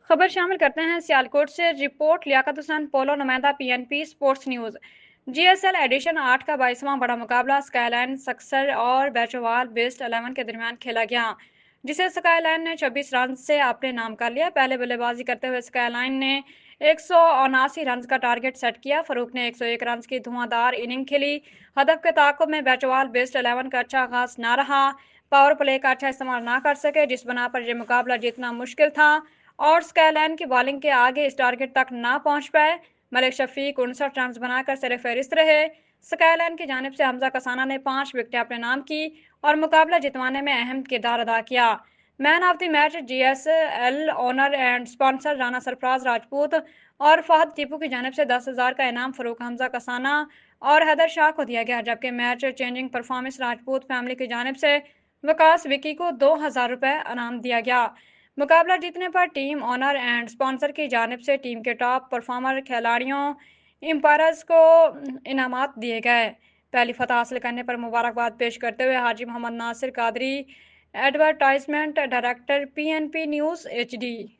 खबर शामिल करते हैं सियालकोट से रिपोर्ट लियाकत हुसैन पोलो नुमाइंदा PNP sports news. GSL edition 8 का 22वां बड़ा मुकाबला स्काईलाइन सक्सर और बैचोवाल बेस्ट 11 के दरमियान खेला गया, जिसे स्काईलाइन ने 26 रन से अपने नाम कर लिया। पहले बल्लेबाजी करते हुए स्काईलाइन ने 179 रन का टारगेट सेट किया। फरूक ने 101 रन की धुआंधार इनिंग खेली। हदफ के ताकुब में बैचोवाल बेस्ट 11 का अच्छा आगाज न रहा, पावर प्ले का अच्छा इस्तेमाल ना कर सके, जिस बना पर यह मुकाबला जीतना मुश्किल था और स्काईलाइन की बॉलिंग के आगे इस टारगेट तक ना पहुंच पाए। मलिक शफीक 59 रन बनाकर सर फहरिस्त रहे। स्काईलाइन की जानिब से हमजा कसाना ने 5 विकेटें अपने नाम की और मुकाबला जितवाने में अहम किरदार अदा किया। Man of the match GSL owner and sponsor Rana Sarfaraz Rajput और फहद टीपू की जानिब से 10,000 का इनाम फरूक हमजा कसाना और हैदर शाह को दिया गया, जबकि match changing performance Rajput family की जानिब से विकास विकी को 2,000 रुपये इनाम दिया गया। मुकाबला जीतने पर टीम ओनर एंड स्पॉन्सर की जानिब से टीम के टॉप परफॉर्मर खिलाड़ियों एम्पायर्स को इनामात दिए गए। पहली फतह हासिल करने पर मुबारकबाद पेश करते हुए Haji Mohammad Nasir Qadri, advertisement director PNP news HD.